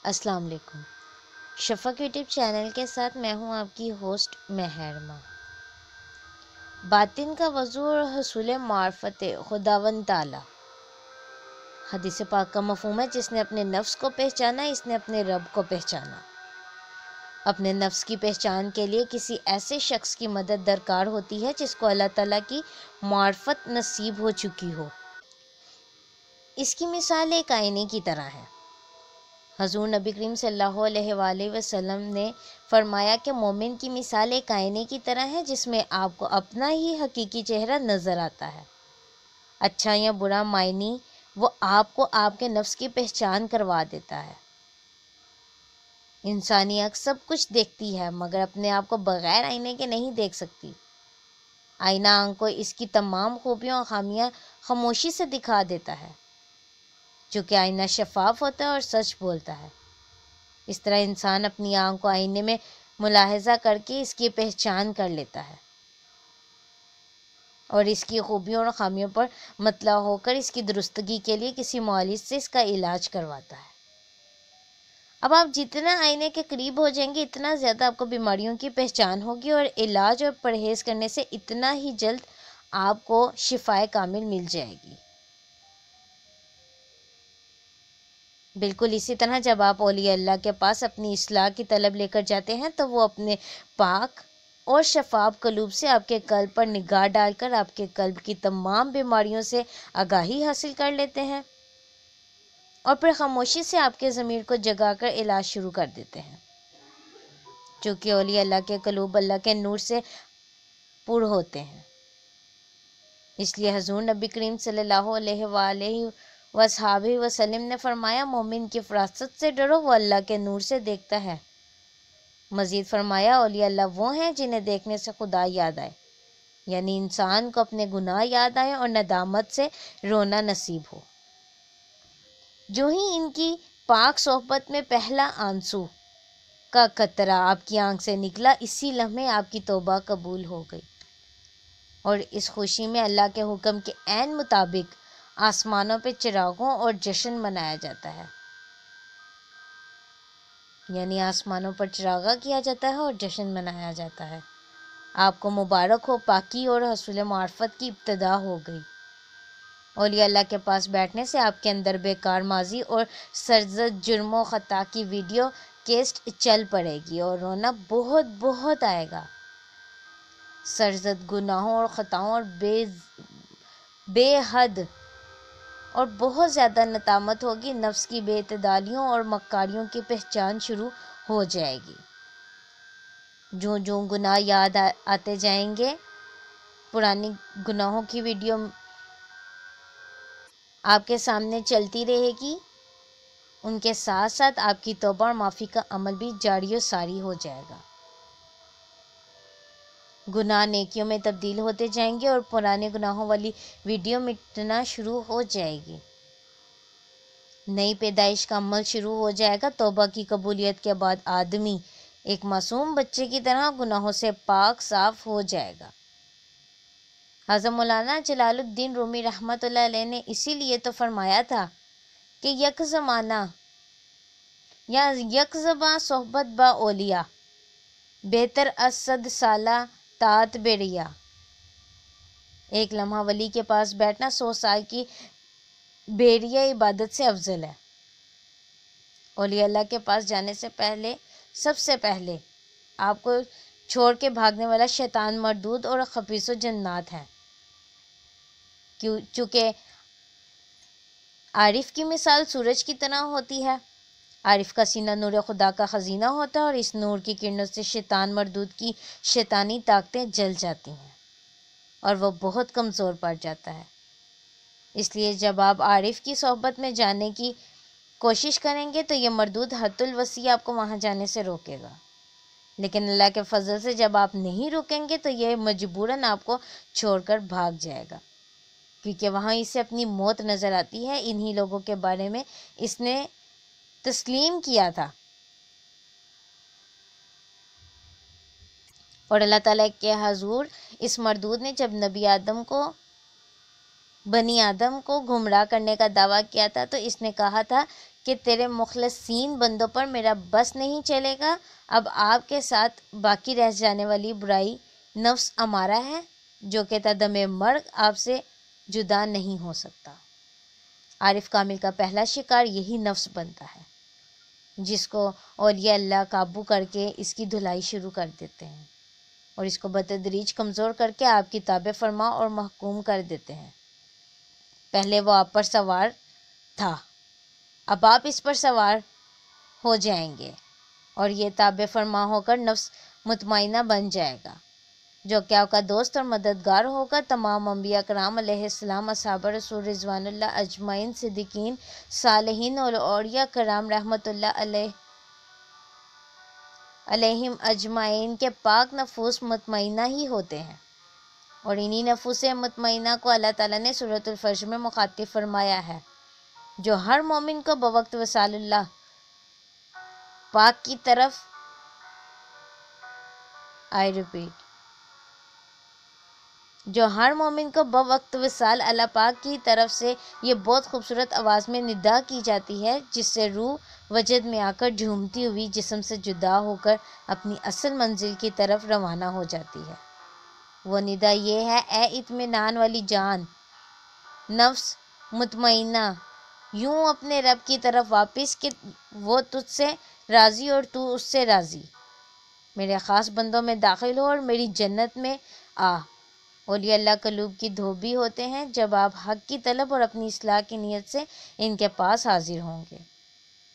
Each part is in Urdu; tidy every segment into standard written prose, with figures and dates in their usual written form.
السلام علیکم۔ شفق یوٹیوب چینل کے ساتھ میں ہوں آپ کی ہوسٹ مہرما۔ باطن کا وضو اور حصول معرفت خداوند تعالی۔ حدیث پاک کا مفہوم ہے جس نے اپنے نفس کو پہچانا اس نے اپنے رب کو پہچانا۔ اپنے نفس کی پہچان کے لیے کسی ایسے شخص کی مدد درکار ہوتی ہے جس کو اللہ تعالیٰ کی معرفت نصیب ہو چکی ہو۔ اس کی مثال ایک آئینے کی طرح ہے۔ حضور نبی کریم صلی اللہ علیہ وآلہ وسلم نے فرمایا کہ مومن کی مثال ایک آئینے کی طرح ہے جس میں آپ کو اپنا ہی حقیقی چہرہ نظر آتا ہے۔ اچھا یا برا معنی وہ آپ کو آپ کے نفس کی پہچان کروا دیتا ہے۔ انسانی آنکھ سب کچھ دیکھتی ہے مگر اپنے آپ کو بغیر آئینے کے نہیں دیکھ سکتی۔ آئینہ آنکھ کو اس کی تمام خوبیاں اور خامیاں خاموشی سے دکھا دیتا ہے، چونکہ آئینہ شفاف ہوتا ہے اور سچ بولتا ہے۔ اس طرح انسان اپنی آنکھ کو آئینے میں ملاحظہ کر کے اس کی پہچان کر لیتا ہے اور اس کی خوبیوں اور خامیوں پر مطلع ہو کر اس کی درستگی کے لیے کسی معالج سے اس کا علاج کرواتا ہے۔ اب آپ جتنا آئینے کے قریب ہو جائیں گے اتنا زیادہ آپ کو بیماریوں کی پہچان ہوگی اور علاج اور پرہیز کرنے سے اتنا ہی جلد آپ کو شفائے کامل مل جائے گی۔ بالکل اسی طرح جب آپ اولیاء اللہ کے پاس اپنی اصلاح کی طلب لے کر جاتے ہیں تو وہ اپنے پاک اور شفاف قلوب سے آپ کے قلب پر نگاہ ڈال کر آپ کے قلب کی تمام بیماریوں سے آگاہی حاصل کر لیتے ہیں اور پھر خاموشی سے آپ کے ضمیر کو جگا کر علاج شروع کر دیتے ہیں۔ چونکہ اولیاء اللہ کے قلوب اللہ کے نور سے پر ہوتے ہیں، اس لیے حضور نبی کریم صلی اللہ علیہ وآلہ وصحابہ وسلم نے فرمایا مومن کی فراست سے ڈرو وہ اللہ کے نور سے دیکھتا ہے۔ مزید فرمایا اولیاء اللہ وہ ہیں جنہیں دیکھنے سے خدا یاد آئے، یعنی انسان کو اپنے گناہ یاد آئے اور ندامت سے رونا نصیب ہو۔ جو ہی ان کی پاک صحبت میں پہلا آنسو کا قطرہ آپ کی آنکھ سے نکلا اسی لمحے آپ کی توبہ قبول ہو گئی اور اس خوشی میں اللہ کے حکم کے عین مطابق آسمانوں پہ چراغوں اور جشن منایا جاتا ہے، یعنی آسمانوں پر چراغاں کیا جاتا ہے اور جشن منایا جاتا ہے۔ آپ کو مبارک ہو، پاکی اور حصول معرفت کی ابتدا ہو گئی۔ اولیاء اللہ کے پاس بیٹھنے سے آپ کے اندر بیکار ماضی اور سرزد جرم و خطا کی ویڈیو کیسٹ چل پڑے گی اور رونا بہت بہت آئے گا۔ سرزد گناہوں اور خطاؤں اور بے حد اور بہت زیادہ ندامت ہوگی، نفس کی بے اعتدالیوں اور مکاریوں کی پہچان شروع ہو جائے گی۔ جو گناہ یاد آتے جائیں گے پرانی گناہوں کی ویڈیو آپ کے سامنے چلتی رہے گی، ان کے ساتھ ساتھ آپ کی توبہ اور معافی کا عمل بھی جاری و ساری ہو جائے گا۔ گناہ نیکیوں میں تبدیل ہوتے جائیں گے اور پرانے گناہوں والی ویڈیو مٹنا شروع ہو جائے گی۔ نئی پیدائش کا عمل شروع ہو جائے گا۔ توبہ کی قبولیت کے بعد آدمی ایک معصوم بچے کی طرح گناہوں سے پاک صاف ہو جائے گا۔ حضرت مولانا جلال الدین رومی رحمۃ اللہ علیہ نے اسی لیے تو فرمایا تھا کہ یک زمانہ یا یک زباں صحبت با اولیاء بہتر از 100 سالہ طاعت بریا۔ ایک لمحہ ولی کے پاس بیٹھنا 100 سال کی بیریہ عبادت سے افضل ہے۔ اولیاء اللہ کے پاس جانے سے پہلے سب سے پہلے آپ کو چھوڑ کے بھاگنے والا شیطان مردود اور خبیث و جنات ہے، چونکہ عارف کی مثال سورج کی طرح ہوتی ہے۔ عارف کا سینہ نور خدا کا خزینہ ہوتا ہے اور اس نور کی کرنوں سے شیطان مردود کی شیطانی طاقتیں جل جاتی ہیں اور وہ بہت کمزور پڑ جاتا ہے۔ اس لیے جب آپ عارف کی صحبت میں جانے کی کوشش کریں گے تو یہ مردود حد الوسیع آپ کو وہاں جانے سے روکے گا، لیکن اللہ کے فضل سے جب آپ نہیں روکیں گے تو یہ مجبوراً آپ کو چھوڑ کر بھاگ جائے گا، کیونکہ وہاں اسے اپنی موت نظر آتی ہے۔ انہی لوگوں کے بارے میں اس نے تسلیم کیا تھا اور اللہ تعالیٰ کے حضور اس مردود نے جب بنی آدم کو گمراہ کرنے کا دعویٰ کیا تھا تو اس نے کہا تھا کہ تیرے مخلصین بندوں پر میرا بس نہیں چلے گا، اب آپ کے ساتھ باقی رہ جانے والی برائی نفس امارہ ہے جو کہ تا دم مرگ آپ سے جدا نہیں ہو سکتا۔ عارف کامل کا پہلا شکار یہی نفس بنتا ہے، جس کو اولیاء اللہ قابو کر کے اس کی دھلائی شروع کر دیتے ہیں اور اس کو بتدریج کمزور کر کے آپ کی تابع فرما اور محکوم کر دیتے ہیں۔ پہلے وہ آپ پر سوار تھا، اب آپ اس پر سوار ہو جائیں گے اور یہ تابع فرما ہو کر نفس مطمئنہ بن جائے گا، جو کہ آپ کا دوست اور مددگار ہوگا۔ تمام انبیاء کرام علیہ السلام، اصحاب رسول رضوان اللہ اجمعین، صدیقین، صالحین اور اولیاء کرام رحمۃ اللہ علیہم اجمعین کے پاک نفوس مطمئنہ ہی ہوتے ہیں، اور انہی نفوس مطمئنہ کو اللہ تعالیٰ نے سورۃ الفجر میں مخاطب فرمایا ہے، جو ہر مومن کو بوقت وصال اللہ پاک کی طرف جو ہر مومن کو بوقت وصال اللہ پاک کی طرف سے یہ بہت خوبصورت آواز میں ندا کی جاتی ہے، جس سے روح وجد میں آ کر جھومتی ہوئی جسم سے جدا ہو کر اپنی اصل منزل کی طرف روانہ ہو جاتی ہے۔ وہ ندا یہ ہے، اے اطمینان والی جان، نفس مطمئنہ، یوں اپنے رب کی طرف واپس کہ وہ تجھ سے راضی اور تو اس سے راضی، میرے خاص بندوں میں داخل ہو اور میری جنت میں آ۔ اولیاء اللہ قلوب کی دھوبی ہوتے ہیں، جب آپ حق کی طلب اور اپنی اصلاح کی نیت سے ان کے پاس حاضر ہوں گے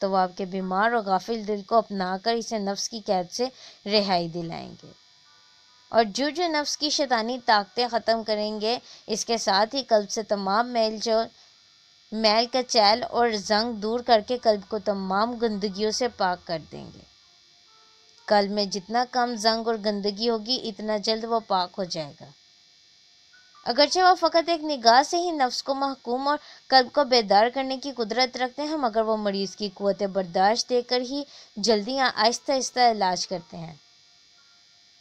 تو وہ آپ کے بیمار اور غافل دل کو اپنا کر اسے نفس کی قید سے رہائی دلائیں گے، اور جو نفس کی شیطانی طاقتیں ختم کریں گے، اس کے ساتھ ہی قلب سے تمام میل کا چیل اور زنگ دور کر کے قلب کو تمام گندگیوں سے پاک کر دیں گے۔ قلب میں جتنا کم زنگ اور گندگی ہوگی اتنا جلد وہ پاک ہو جائے گا۔ اگرچہ وہ فقط ایک نگاہ سے ہی نفس کو محکوم اور قلب کو بیدار کرنے کی قدرت رکھتے ہیں، مگر وہ مریض کی قوت برداشت دے کر ہی جلدی آہستہ آہستہ علاج کرتے ہیں۔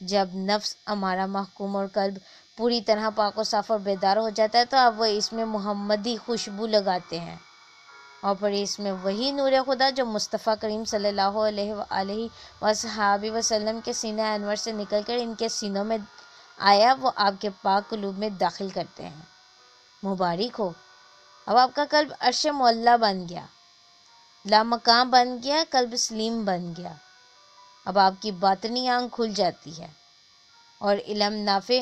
جب نفس ہمارا محکوم اور قلب پوری طرح پاک و صاف اور بیدار ہو جاتا ہے تو اب وہ اس میں محمدی خوشبو لگاتے ہیں، اور پھر اس میں وہی نور خدا جو مصطفیٰ کریم صلی اللہ علیہ وآلہ وصحبہ وسلم کے سینہ انور سے نکل کر ان کے سینوں میں آیا، وہ آپ کے پاک قلوب میں داخل کرتے ہیں۔ مبارک ہو، اب آپ کا قلب عرش معلیٰ بن گیا، لامکان بن گیا، قلب سلیم بن گیا۔ اب آپ کی باطنی آنکھ کھل جاتی ہے اور علم نافع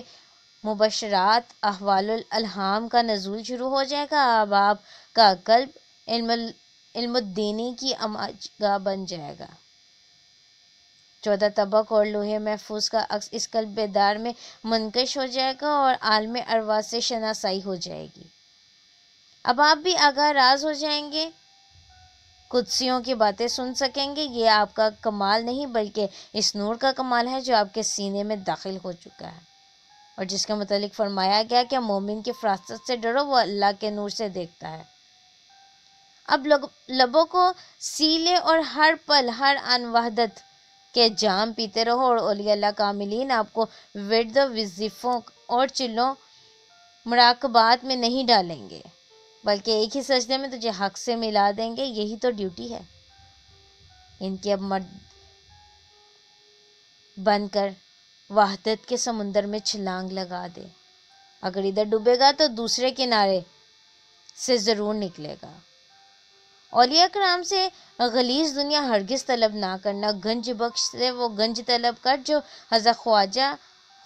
مبشرات احوال الالہام کا نزول شروع ہو جائے گا۔ اب آپ کا قلب علم الدینی کی اماجگاہ بن جائے گا۔ 14 طبق اور لوح محفوظ کا عکس اس قلب بیدار میں منکش ہو جائے گا اور عالم ارواح سے شناسائی ہو جائے گی۔ اب آپ بھی آگاہ راز ہو جائیں گے، قدسیوں کی باتیں سن سکیں گے۔ یہ آپ کا کمال نہیں بلکہ اس نور کا کمال ہے جو آپ کے سینے میں داخل ہو چکا ہے، اور جس کے متعلق فرمایا گیا کہ مومن کی فراست سے ڈرو، وہ اللہ کے نور سے دیکھتا ہے۔ اب لبوں کو سیلے اور ہر پل ہر آن وحدت کے جام پیتے رہو، اور اولیاء اللہ کاملین آپ کو ورد و وظیفوں اور چلوں مراقبات میں نہیں ڈالیں گے، بلکہ ایک ہی سجدے میں تجھے حق سے ملا دیں گے۔ یہی تو ڈیوٹی ہے ان کی۔ اب مرد بن کر وحدت کے سمندر میں چھلانگ لگا دے، اگر ادھر ڈوبے گا تو دوسرے کنارے سے ضرور نکلے گا۔ اولیاء کرام سے غلیظ دنیا ہرگز طلب نہ کرنا، گنج بخش سے وہ گنج طلب کر جو حضرت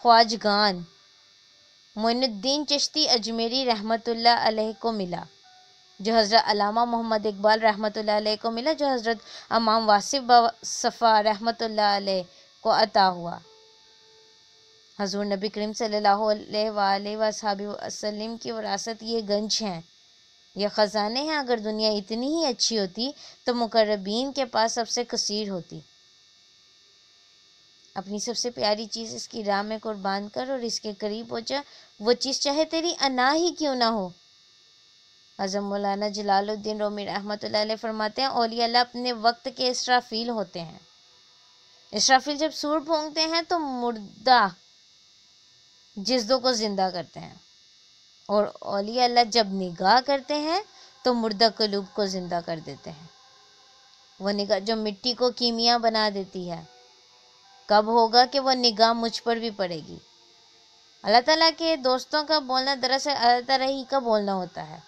خواجگان معین الدین چشتی اجمیری رحمۃ اللہ علیہ کو ملا، جو حضرت علامہ محمد اقبال رحمۃ اللہ علیہ کو ملا، جو حضرت امام واصف صفا رحمۃ اللہ علیہ کو عطا ہوا۔ حضور نبی کریم صلی اللہ علیہ وآلہ وصحبہ وسلم کی وراثت یہ گنج ہیں، یہ خزانے ہیں۔ اگر دنیا اتنی ہی اچھی ہوتی تو مقربین کے پاس سب سے کثیر ہوتی۔ اپنی سب سے پیاری چیز اس کی راہ میں قربان کر اور اس کے قریب ہو جا، وہ چیز چاہے تیری انا ہی کیوں نہ ہو۔ حضرت مولانا جلال الدین رومی رحمۃ اللہ علیہ فرماتے ہیں، اولیاء اللہ اپنے وقت کے اسرافیل ہوتے ہیں۔ اسرافیل جب سور پھونکتے ہیں تو مردہ جسدوں کو زندہ کرتے ہیں، اور اولیاء اللہ جب نگاہ کرتے ہیں تو مردہ قلوب کو زندہ کر دیتے ہیں۔ وہ نگاہ جو مٹی کو کیمیا بنا دیتی ہے، کب ہوگا کہ وہ نگاہ مجھ پر بھی پڑے گی۔ اللہ تعالیٰ کے دوستوں کا بولنا دراصل اللہ تعالیٰ ہی کا بولنا ہوتا ہے۔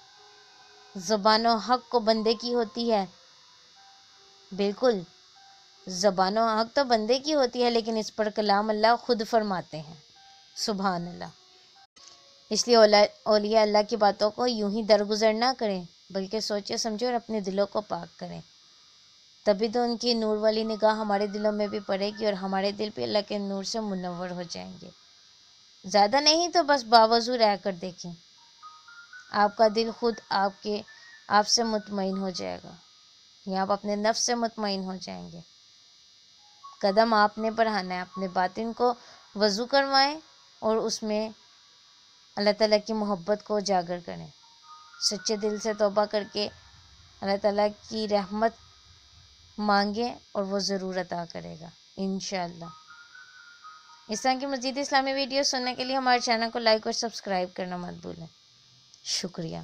زبان و حق کو بندے کی ہوتی ہے، بالکل، زبان و حق تو بندے کی ہوتی ہے، لیکن اس پر کلام اللہ خود فرماتے ہیں۔ سبحان اللہ۔ اس لیے اولیاء اللہ کی باتوں کو یوں ہی درگزر نہ کریں، بلکہ سوچے سمجھے اور اپنے دلوں کو پاک کریں، تبھی تو ان کی نور والی نگاہ ہمارے دلوں میں بھی پڑے گی اور ہمارے دل بھی اللہ کے نور سے منور ہو جائیں گے۔ زیادہ نہیں تو بس باوضو رہ کر دیکھیں، آپ کا دل خود آپ سے مطمئن ہو جائے گا، یا آپ اپنے نفس سے مطمئن ہو جائیں گے۔ قدم آپ نے بڑھانا ہے، اپنے باطن کو وضو کروائیں اور اس میں اللہ تعالیٰ کی محبت کو اجاگر کریں، سچے دل سے توبہ کر کے اللہ تعالیٰ کی رحمت مانگیں اور وہ ضرور عطا کرے گا انشاءاللہ۔ اس طرح کی مزید اسلامی ویڈیو سننے کے لیے ہمارے چینل کو لائک اور سبسکرائب کرنا مت بھولیں۔ شکریہ۔